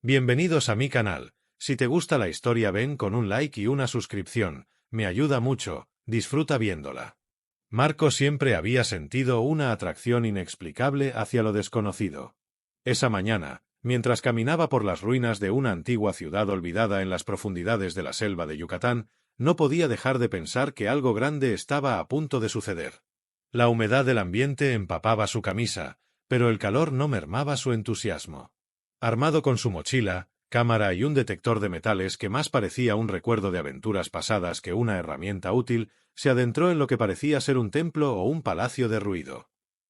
Bienvenidos a mi canal. Si te gusta la historia ven con un like y una suscripción, me ayuda mucho, disfruta viéndola. Marcos siempre había sentido una atracción inexplicable hacia lo desconocido. Esa mañana, mientras caminaba por las ruinas de una antigua ciudad olvidada en las profundidades de la selva de Yucatán, no podía dejar de pensar que algo grande estaba a punto de suceder. La humedad del ambiente empapaba su camisa, pero el calor no mermaba su entusiasmo. Armado con su mochila, cámara y un detector de metales que más parecía un recuerdo de aventuras pasadas que una herramienta útil, se adentró en lo que parecía ser un templo o un palacio derruido.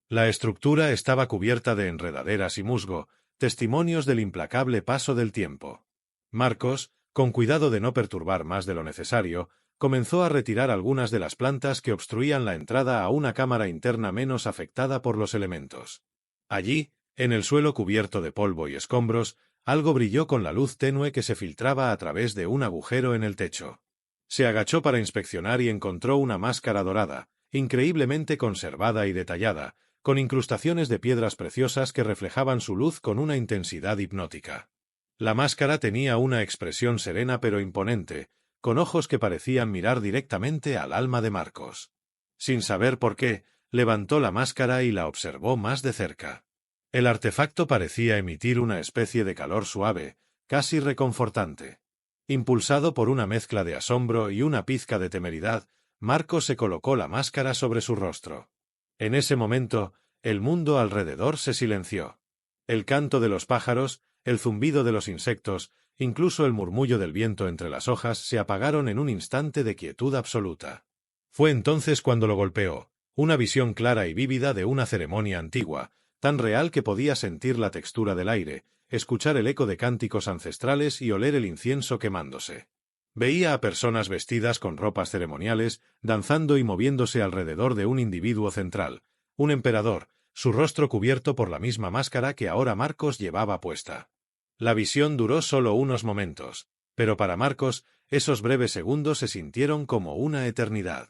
La estructura estaba cubierta de enredaderas y musgo, testimonios del implacable paso del tiempo. Marcos, con cuidado de no perturbar más de lo necesario, comenzó a retirar algunas de las plantas que obstruían la entrada a una cámara interna menos afectada por los elementos. Allí, en el suelo cubierto de polvo y escombros, algo brilló con la luz tenue que se filtraba a través de un agujero en el techo. Se agachó para inspeccionar y encontró una máscara dorada, increíblemente conservada y detallada, con incrustaciones de piedras preciosas que reflejaban su luz con una intensidad hipnótica. La máscara tenía una expresión serena pero imponente, con ojos que parecían mirar directamente al alma de Marcos. Sin saber por qué, levantó la máscara y la observó más de cerca. El artefacto parecía emitir una especie de calor suave, casi reconfortante. Impulsado por una mezcla de asombro y una pizca de temeridad, Marcos se colocó la máscara sobre su rostro. En ese momento, el mundo alrededor se silenció. El canto de los pájaros, el zumbido de los insectos, incluso el murmullo del viento entre las hojas se apagaron en un instante de quietud absoluta. Fue entonces cuando lo golpeó, una visión clara y vívida de una ceremonia antigua, tan real que podía sentir la textura del aire, escuchar el eco de cánticos ancestrales y oler el incienso quemándose. Veía a personas vestidas con ropas ceremoniales, danzando y moviéndose alrededor de un individuo central, un emperador, su rostro cubierto por la misma máscara que ahora Marcos llevaba puesta. La visión duró solo unos momentos, pero para Marcos, esos breves segundos se sintieron como una eternidad.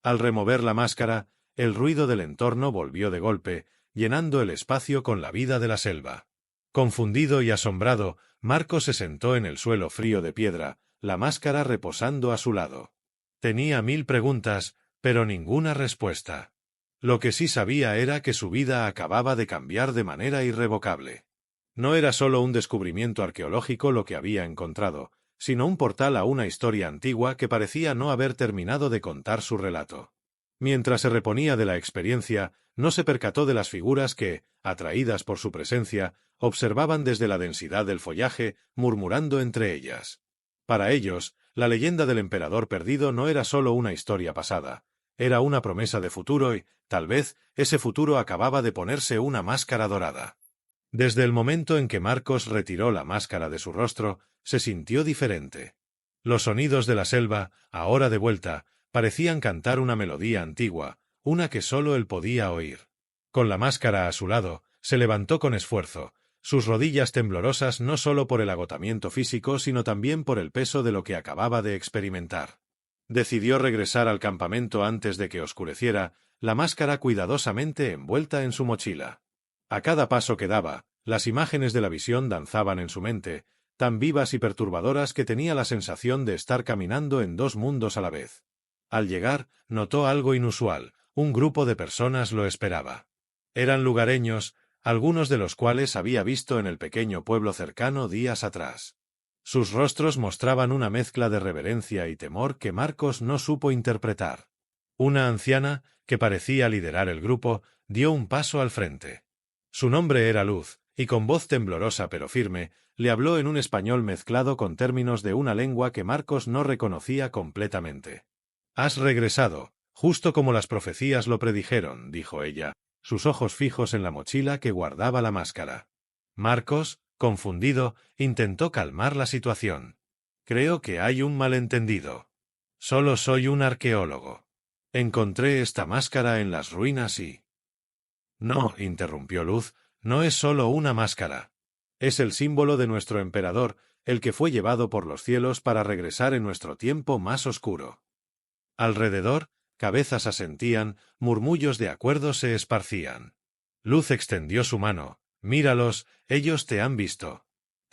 Al remover la máscara, el ruido del entorno volvió de golpe, llenando el espacio con la vida de la selva. Confundido y asombrado, Marcos se sentó en el suelo frío de piedra, la máscara reposando a su lado. Tenía 1000 preguntas, pero ninguna respuesta. Lo que sí sabía era que su vida acababa de cambiar de manera irrevocable. No era solo un descubrimiento arqueológico lo que había encontrado, sino un portal a una historia antigua que parecía no haber terminado de contar su relato. Mientras se reponía de la experiencia, no se percató de las figuras que, atraídas por su presencia, observaban desde la densidad del follaje, murmurando entre ellas. Para ellos, la leyenda del emperador perdido no era solo una historia pasada, era una promesa de futuro y, tal vez, ese futuro acababa de ponerse una máscara dorada. Desde el momento en que Marcos retiró la máscara de su rostro, se sintió diferente. Los sonidos de la selva, ahora de vuelta, parecían cantar una melodía antigua, una que solo él podía oír. Con la máscara a su lado, se levantó con esfuerzo, sus rodillas temblorosas no solo por el agotamiento físico sino también por el peso de lo que acababa de experimentar. Decidió regresar al campamento antes de que oscureciera, la máscara cuidadosamente envuelta en su mochila. A cada paso que daba, las imágenes de la visión danzaban en su mente, tan vivas y perturbadoras que tenía la sensación de estar caminando en dos mundos a la vez. Al llegar, notó algo inusual, un grupo de personas lo esperaba. Eran lugareños, algunos de los cuales había visto en el pequeño pueblo cercano días atrás. Sus rostros mostraban una mezcla de reverencia y temor que Marcos no supo interpretar. Una anciana, que parecía liderar el grupo, dio un paso al frente. Su nombre era Luz, y con voz temblorosa pero firme, le habló en un español mezclado con términos de una lengua que Marcos no reconocía completamente. «Has regresado, justo como las profecías lo predijeron», dijo ella, sus ojos fijos en la mochila que guardaba la máscara. Marcos, confundido, intentó calmar la situación. «Creo que hay un malentendido. Solo soy un arqueólogo. Encontré esta máscara en las ruinas y...» «No», interrumpió Luz, «no es solo una máscara. Es el símbolo de nuestro emperador, el que fue llevado por los cielos para regresar en nuestro tiempo más oscuro». Alrededor, cabezas asentían, murmullos de acuerdo se esparcían. Luz extendió su mano. «Míralos, ellos te han visto.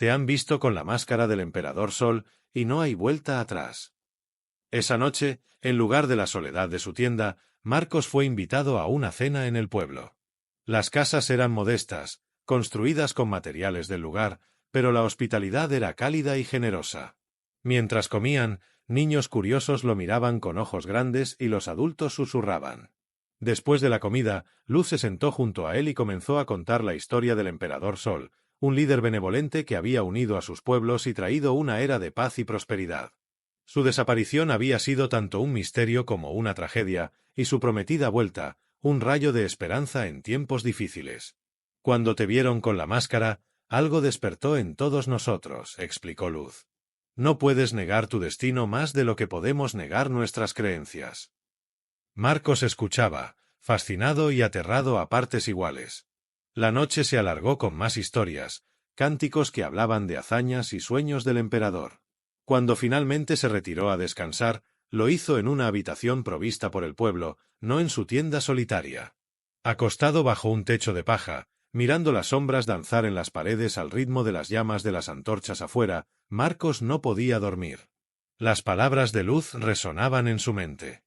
Te han visto con la máscara del Emperador Sol, y no hay vuelta atrás. Esa noche, en lugar de la soledad de su tienda, Marcos fue invitado a una cena en el pueblo. Las casas eran modestas, construidas con materiales del lugar, pero la hospitalidad era cálida y generosa. Mientras comían, niños curiosos lo miraban con ojos grandes y los adultos susurraban. Después de la comida, Luz se sentó junto a él y comenzó a contar la historia del Emperador Sol, un líder benevolente que había unido a sus pueblos y traído una era de paz y prosperidad. Su desaparición había sido tanto un misterio como una tragedia, y su prometida vuelta, un rayo de esperanza en tiempos difíciles. Cuando te vieron con la máscara, algo despertó en todos nosotros, explicó Luz. No puedes negar tu destino más de lo que podemos negar nuestras creencias. Marcos escuchaba, fascinado y aterrado a partes iguales. La noche se alargó con más historias, cánticos que hablaban de hazañas y sueños del emperador. Cuando finalmente se retiró a descansar, lo hizo en una habitación provista por el pueblo, no en su tienda solitaria. Acostado bajo un techo de paja, mirando las sombras danzar en las paredes al ritmo de las llamas de las antorchas afuera, Marcos no podía dormir. Las palabras de Luz resonaban en su mente.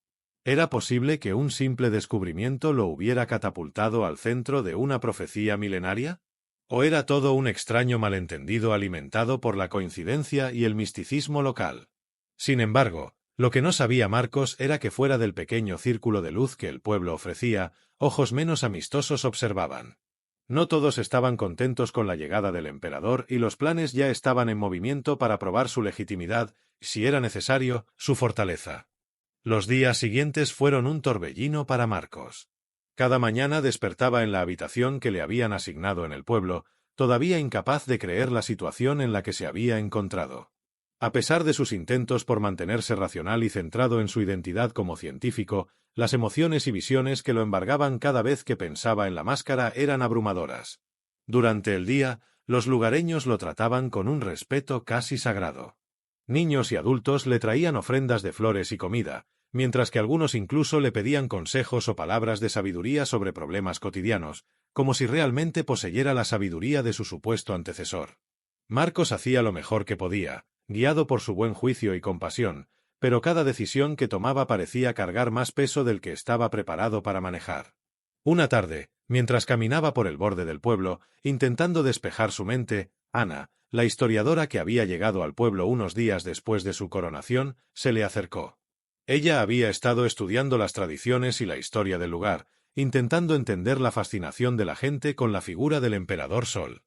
¿Era posible que un simple descubrimiento lo hubiera catapultado al centro de una profecía milenaria? ¿O era todo un extraño malentendido alimentado por la coincidencia y el misticismo local? Sin embargo, lo que no sabía Marcos era que fuera del pequeño círculo de luz que el pueblo ofrecía, ojos menos amistosos observaban. No todos estaban contentos con la llegada del emperador y los planes ya estaban en movimiento para probar su legitimidad, si era necesario, su fortaleza. Los días siguientes fueron un torbellino para Marcos. Cada mañana despertaba en la habitación que le habían asignado en el pueblo, todavía incapaz de creer la situación en la que se había encontrado. A pesar de sus intentos por mantenerse racional y centrado en su identidad como científico, las emociones y visiones que lo embargaban cada vez que pensaba en la máscara eran abrumadoras. Durante el día, los lugareños lo trataban con un respeto casi sagrado. Niños y adultos le traían ofrendas de flores y comida, mientras que algunos incluso le pedían consejos o palabras de sabiduría sobre problemas cotidianos, como si realmente poseyera la sabiduría de su supuesto antecesor. Marcos hacía lo mejor que podía, guiado por su buen juicio y compasión, pero cada decisión que tomaba parecía cargar más peso del que estaba preparado para manejar. Una tarde, mientras caminaba por el borde del pueblo, intentando despejar su mente, Ana, la historiadora que había llegado al pueblo unos días después de su coronación, se le acercó. Ella había estado estudiando las tradiciones y la historia del lugar, intentando entender la fascinación de la gente con la figura del Emperador Sol.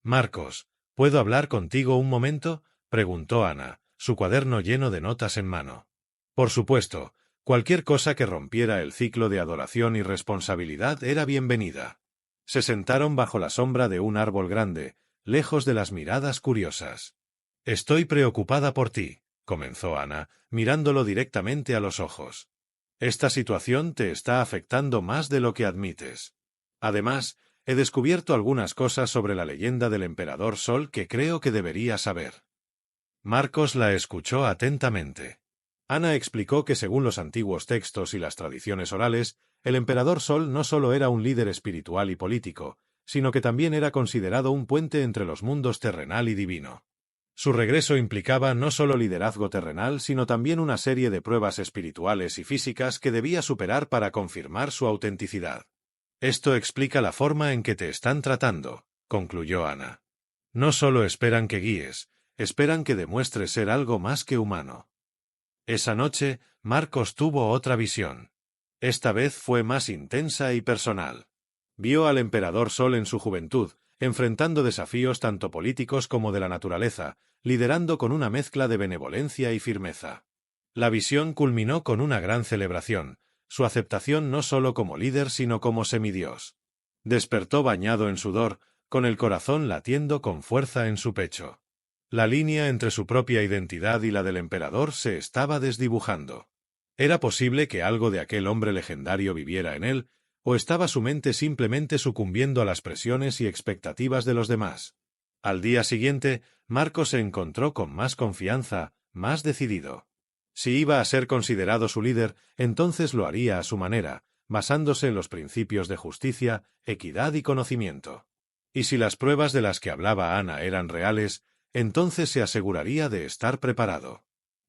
«Marcos, ¿puedo hablar contigo un momento?», preguntó Ana, su cuaderno lleno de notas en mano. Por supuesto, cualquier cosa que rompiera el ciclo de adoración y responsabilidad era bienvenida. Se sentaron bajo la sombra de un árbol grande, lejos de las miradas curiosas. «Estoy preocupada por ti», comenzó Ana, mirándolo directamente a los ojos. «Esta situación te está afectando más de lo que admites. Además, he descubierto algunas cosas sobre la leyenda del Emperador Sol que creo que deberías saber». Marcos la escuchó atentamente. Ana explicó que según los antiguos textos y las tradiciones orales, el Emperador Sol no solo era un líder espiritual y político, sino que también era considerado un puente entre los mundos terrenal y divino. Su regreso implicaba no solo liderazgo terrenal, sino también una serie de pruebas espirituales y físicas que debía superar para confirmar su autenticidad. «Esto explica la forma en que te están tratando», concluyó Ana. «No solo esperan que guíes, esperan que demuestres ser algo más que humano». Esa noche, Marcos tuvo otra visión. Esta vez fue más intensa y personal. Vio al Emperador Sol en su juventud, enfrentando desafíos tanto políticos como de la naturaleza, liderando con una mezcla de benevolencia y firmeza. La visión culminó con una gran celebración, su aceptación no solo como líder sino como semidios. Despertó bañado en sudor, con el corazón latiendo con fuerza en su pecho. La línea entre su propia identidad y la del emperador se estaba desdibujando. ¿Era posible que algo de aquel hombre legendario viviera en él, o estaba su mente simplemente sucumbiendo a las presiones y expectativas de los demás? Al día siguiente, Marcos se encontró con más confianza, más decidido. Si iba a ser considerado su líder, entonces lo haría a su manera, basándose en los principios de justicia, equidad y conocimiento. Y si las pruebas de las que hablaba Ana eran reales, entonces se aseguraría de estar preparado.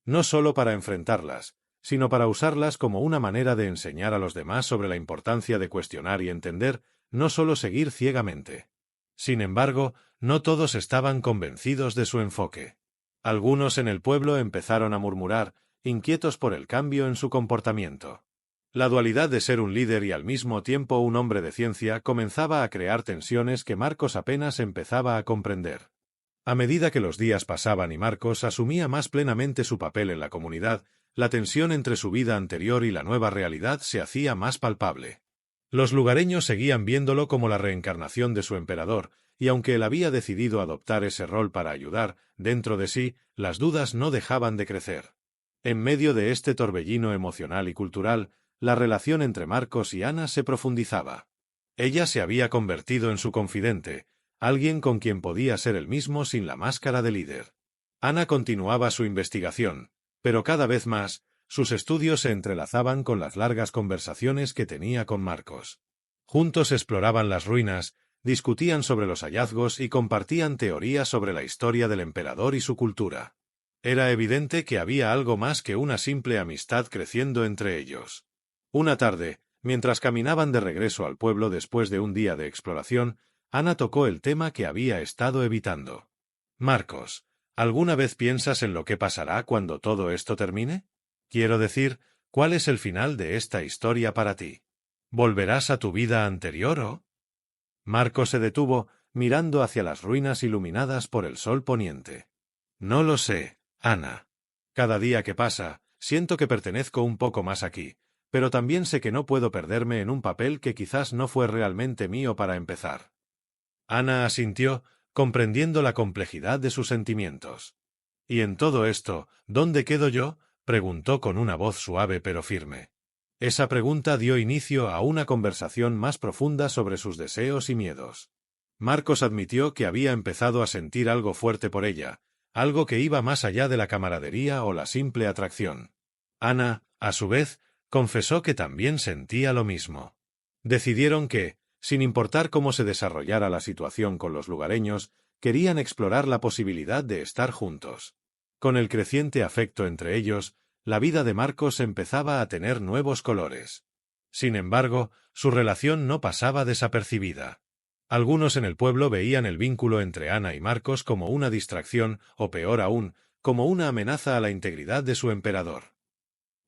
No solo para enfrentarlas, sino para usarlas como una manera de enseñar a los demás sobre la importancia de cuestionar y entender, no solo seguir ciegamente. Sin embargo, no todos estaban convencidos de su enfoque. Algunos en el pueblo empezaron a murmurar, inquietos por el cambio en su comportamiento. La dualidad de ser un líder y al mismo tiempo un hombre de ciencia comenzaba a crear tensiones que Marcos apenas empezaba a comprender. A medida que los días pasaban y Marcos asumía más plenamente su papel en la comunidad, la tensión entre su vida anterior y la nueva realidad se hacía más palpable. Los lugareños seguían viéndolo como la reencarnación de su emperador, y aunque él había decidido adoptar ese rol para ayudar, dentro de sí, las dudas no dejaban de crecer. En medio de este torbellino emocional y cultural, la relación entre Marcos y Ana se profundizaba. Ella se había convertido en su confidente, alguien con quien podía ser el mismo sin la máscara de líder. Ana continuaba su investigación, pero cada vez más, sus estudios se entrelazaban con las largas conversaciones que tenía con Marcos. Juntos exploraban las ruinas, discutían sobre los hallazgos y compartían teorías sobre la historia del emperador y su cultura. Era evidente que había algo más que una simple amistad creciendo entre ellos. Una tarde, mientras caminaban de regreso al pueblo después de un día de exploración, Ana tocó el tema que había estado evitando. Marcos, ¿alguna vez piensas en lo que pasará cuando todo esto termine? Quiero decir, ¿cuál es el final de esta historia para ti? ¿Volverás a tu vida anterior o...? Marcos se detuvo, mirando hacia las ruinas iluminadas por el sol poniente. No lo sé, Ana. Cada día que pasa, siento que pertenezco un poco más aquí, pero también sé que no puedo perderme en un papel que quizás no fue realmente mío para empezar. Ana asintió, comprendiendo la complejidad de sus sentimientos. «¿Y en todo esto, dónde quedo yo?», preguntó con una voz suave pero firme. Esa pregunta dio inicio a una conversación más profunda sobre sus deseos y miedos. Marcos admitió que había empezado a sentir algo fuerte por ella, algo que iba más allá de la camaradería o la simple atracción. Ana, a su vez, confesó que también sentía lo mismo. Decidieron que, sin importar cómo se desarrollara la situación con los lugareños, querían explorar la posibilidad de estar juntos. Con el creciente afecto entre ellos, la vida de Marcos empezaba a tener nuevos colores. Sin embargo, su relación no pasaba desapercibida. Algunos en el pueblo veían el vínculo entre Ana y Marcos como una distracción, o peor aún, como una amenaza a la integridad de su emperador.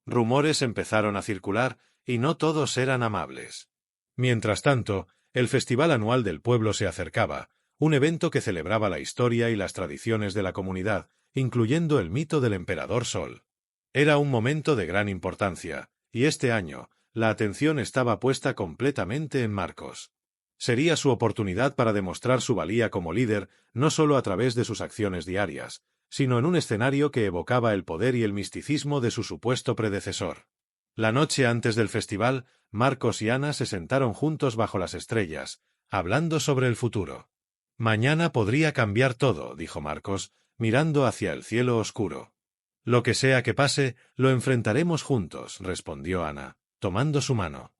Rumores empezaron a circular, y no todos eran amables. Mientras tanto, el festival anual del pueblo se acercaba, un evento que celebraba la historia y las tradiciones de la comunidad, incluyendo el mito del emperador Sol. Era un momento de gran importancia, y este año, la atención estaba puesta completamente en Marcos. Sería su oportunidad para demostrar su valía como líder, no solo a través de sus acciones diarias, sino en un escenario que evocaba el poder y el misticismo de su supuesto predecesor. La noche antes del festival, Marcos y Ana se sentaron juntos bajo las estrellas, hablando sobre el futuro. «Mañana podría cambiar todo», dijo Marcos, mirando hacia el cielo oscuro. «Lo que sea que pase, lo enfrentaremos juntos», respondió Ana, tomando su mano.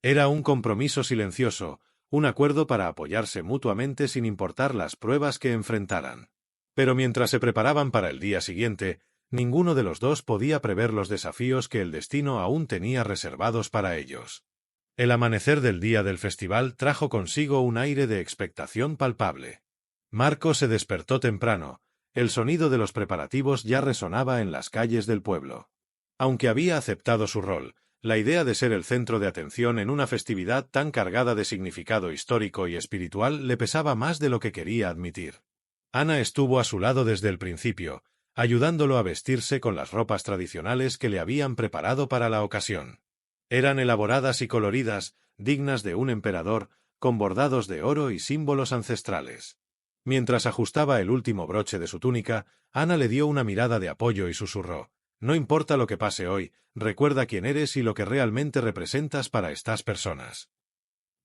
Era un compromiso silencioso, un acuerdo para apoyarse mutuamente sin importar las pruebas que enfrentaran. Pero mientras se preparaban para el día siguiente, ninguno de los dos podía prever los desafíos que el destino aún tenía reservados para ellos. El amanecer del día del festival trajo consigo un aire de expectación palpable. Marcos se despertó temprano, el sonido de los preparativos ya resonaba en las calles del pueblo. Aunque había aceptado su rol, la idea de ser el centro de atención en una festividad tan cargada de significado histórico y espiritual le pesaba más de lo que quería admitir. Ana estuvo a su lado desde el principio, ayudándolo a vestirse con las ropas tradicionales que le habían preparado para la ocasión. Eran elaboradas y coloridas, dignas de un emperador, con bordados de oro y símbolos ancestrales. Mientras ajustaba el último broche de su túnica, Ana le dio una mirada de apoyo y susurró: «No importa lo que pase hoy, recuerda quién eres y lo que realmente representas para estas personas».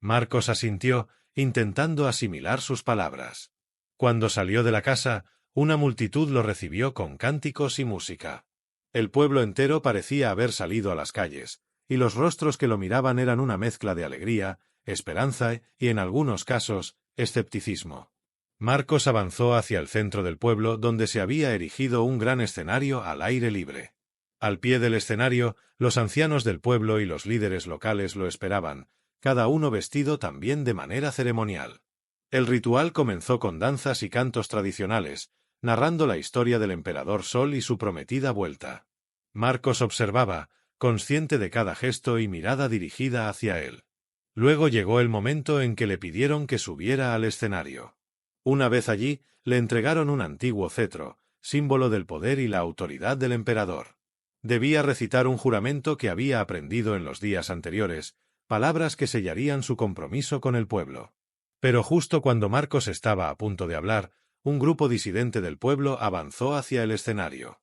Marcos asintió, intentando asimilar sus palabras. Cuando salió de la casa, una multitud lo recibió con cánticos y música. El pueblo entero parecía haber salido a las calles, y los rostros que lo miraban eran una mezcla de alegría, esperanza y, en algunos casos, escepticismo. Marcos avanzó hacia el centro del pueblo, donde se había erigido un gran escenario al aire libre. Al pie del escenario, los ancianos del pueblo y los líderes locales lo esperaban, cada uno vestido también de manera ceremonial. El ritual comenzó con danzas y cantos tradicionales, narrando la historia del emperador Sol y su prometida vuelta. Marcos observaba, consciente de cada gesto y mirada dirigida hacia él. Luego llegó el momento en que le pidieron que subiera al escenario. Una vez allí, le entregaron un antiguo cetro, símbolo del poder y la autoridad del emperador. Debía recitar un juramento que había aprendido en los días anteriores, palabras que sellarían su compromiso con el pueblo. Pero justo cuando Marcos estaba a punto de hablar, un grupo disidente del pueblo avanzó hacia el escenario.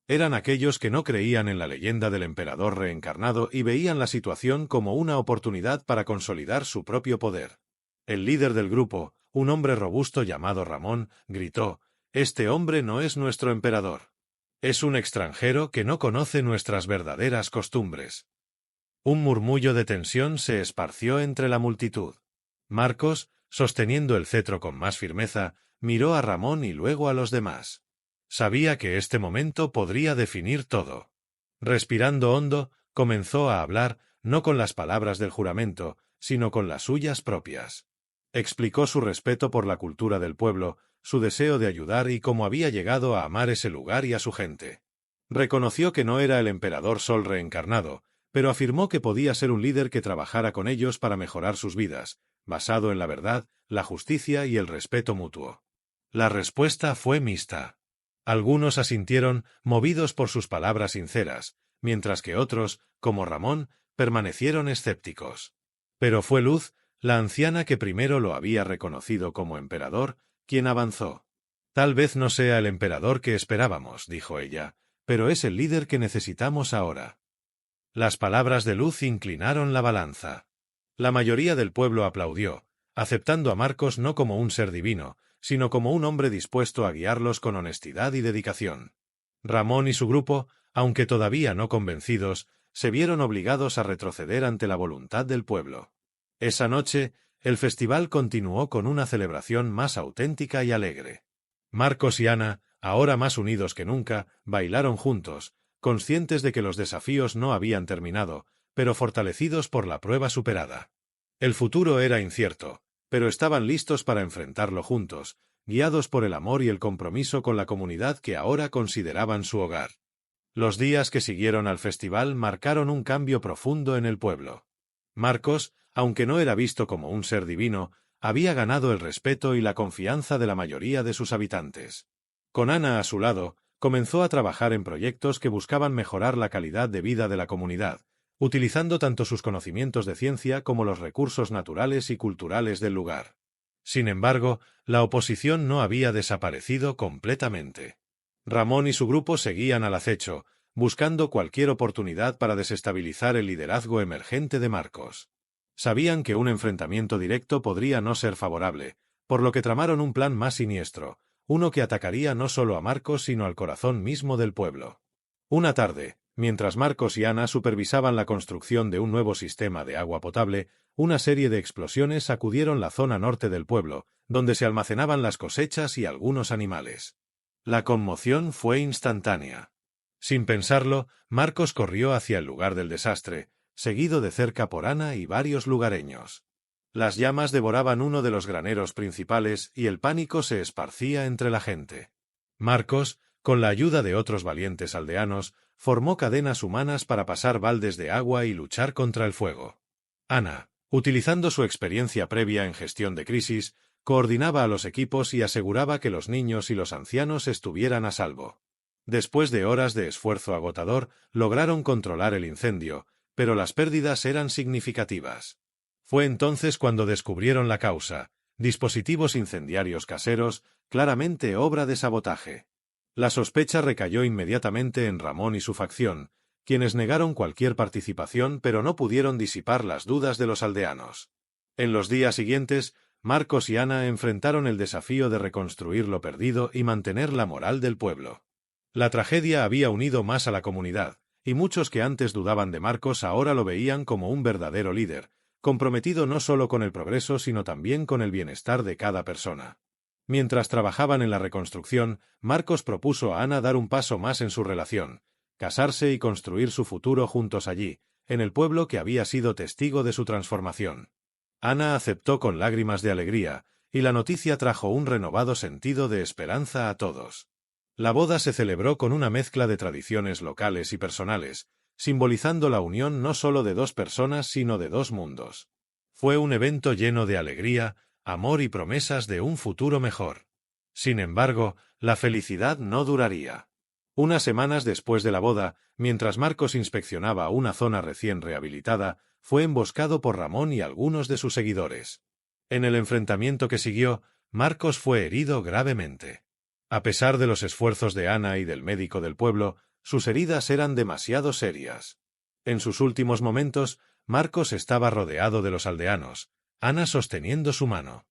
Eran aquellos que no creían en la leyenda del emperador reencarnado y veían la situación como una oportunidad para consolidar su propio poder. El líder del grupo, un hombre robusto llamado Ramón, gritó: «Este hombre no es nuestro emperador. Es un extranjero que no conoce nuestras verdaderas costumbres». Un murmullo de tensión se esparció entre la multitud. Marcos, sosteniendo el cetro con más firmeza, miró a Ramón y luego a los demás. Sabía que este momento podría definir todo. Respirando hondo, comenzó a hablar, no con las palabras del juramento, sino con las suyas propias. Explicó su respeto por la cultura del pueblo, su deseo de ayudar y cómo había llegado a amar ese lugar y a su gente. Reconoció que no era el emperador Sol reencarnado, pero afirmó que podía ser un líder que trabajara con ellos para mejorar sus vidas, basado en la verdad, la justicia y el respeto mutuo. La respuesta fue mixta. Algunos asintieron, movidos por sus palabras sinceras, mientras que otros, como Ramón, permanecieron escépticos. Pero fue Luz, la anciana que primero lo había reconocido como emperador, quien avanzó. «Tal vez no sea el emperador que esperábamos», dijo ella, «pero es el líder que necesitamos ahora». Las palabras de Luz inclinaron la balanza. La mayoría del pueblo aplaudió, aceptando a Marcos no como un ser divino, sino como un hombre dispuesto a guiarlos con honestidad y dedicación. Ramón y su grupo, aunque todavía no convencidos, se vieron obligados a retroceder ante la voluntad del pueblo. Esa noche, el festival continuó con una celebración más auténtica y alegre. Marcos y Ana, ahora más unidos que nunca, bailaron juntos, conscientes de que los desafíos no habían terminado, pero fortalecidos por la prueba superada. El futuro era incierto, pero estaban listos para enfrentarlo juntos, guiados por el amor y el compromiso con la comunidad que ahora consideraban su hogar. Los días que siguieron al festival marcaron un cambio profundo en el pueblo. Marcos, aunque no era visto como un ser divino, había ganado el respeto y la confianza de la mayoría de sus habitantes. Con Ana a su lado, comenzó a trabajar en proyectos que buscaban mejorar la calidad de vida de la comunidad, utilizando tanto sus conocimientos de ciencia como los recursos naturales y culturales del lugar. Sin embargo, la oposición no había desaparecido completamente. Ramón y su grupo seguían al acecho, buscando cualquier oportunidad para desestabilizar el liderazgo emergente de Marcos. Sabían que un enfrentamiento directo podría no ser favorable, por lo que tramaron un plan más siniestro, uno que atacaría no solo a Marcos sino al corazón mismo del pueblo. Una tarde, mientras Marcos y Ana supervisaban la construcción de un nuevo sistema de agua potable, una serie de explosiones sacudieron la zona norte del pueblo, donde se almacenaban las cosechas y algunos animales. La conmoción fue instantánea. Sin pensarlo, Marcos corrió hacia el lugar del desastre, seguido de cerca por Ana y varios lugareños. Las llamas devoraban uno de los graneros principales y el pánico se esparcía entre la gente. Marcos, con la ayuda de otros valientes aldeanos, formó cadenas humanas para pasar baldes de agua y luchar contra el fuego. Ana, utilizando su experiencia previa en gestión de crisis, coordinaba a los equipos y aseguraba que los niños y los ancianos estuvieran a salvo. Después de horas de esfuerzo agotador, lograron controlar el incendio, pero las pérdidas eran significativas. Fue entonces cuando descubrieron la causa: dispositivos incendiarios caseros, claramente obra de sabotaje. La sospecha recayó inmediatamente en Ramón y su facción, quienes negaron cualquier participación pero no pudieron disipar las dudas de los aldeanos. En los días siguientes, Marcos y Ana enfrentaron el desafío de reconstruir lo perdido y mantener la moral del pueblo. La tragedia había unido más a la comunidad, y muchos que antes dudaban de Marcos ahora lo veían como un verdadero líder, comprometido no solo con el progreso sino también con el bienestar de cada persona. Mientras trabajaban en la reconstrucción, Marcos propuso a Ana dar un paso más en su relación, casarse y construir su futuro juntos allí, en el pueblo que había sido testigo de su transformación. Ana aceptó con lágrimas de alegría, y la noticia trajo un renovado sentido de esperanza a todos. La boda se celebró con una mezcla de tradiciones locales y personales, simbolizando la unión no solo de dos personas sino de dos mundos. Fue un evento lleno de alegría, amor y promesas de un futuro mejor. Sin embargo, la felicidad no duraría. Unas semanas después de la boda, mientras Marcos inspeccionaba una zona recién rehabilitada, fue emboscado por Ramón y algunos de sus seguidores. En el enfrentamiento que siguió, Marcos fue herido gravemente. A pesar de los esfuerzos de Ana y del médico del pueblo, sus heridas eran demasiado serias. En sus últimos momentos, Marcos estaba rodeado de los aldeanos, Ana sosteniendo su mano.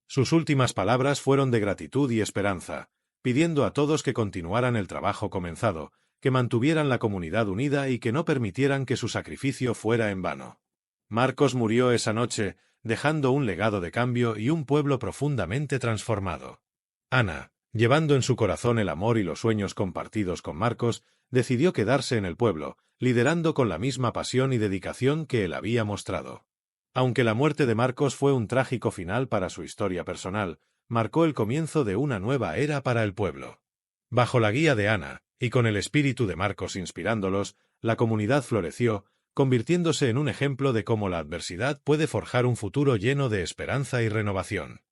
Sus últimas palabras fueron de gratitud y esperanza, pidiendo a todos que continuaran el trabajo comenzado, que mantuvieran la comunidad unida y que no permitieran que su sacrificio fuera en vano. Marcos murió esa noche, dejando un legado de cambio y un pueblo profundamente transformado. Ana, llevando en su corazón el amor y los sueños compartidos con Marcos, decidió quedarse en el pueblo, liderando con la misma pasión y dedicación que él había mostrado. Aunque la muerte de Marcos fue un trágico final para su historia personal, marcó el comienzo de una nueva era para el pueblo. Bajo la guía de Ana, y con el espíritu de Marcos inspirándolos, la comunidad floreció, convirtiéndose en un ejemplo de cómo la adversidad puede forjar un futuro lleno de esperanza y renovación.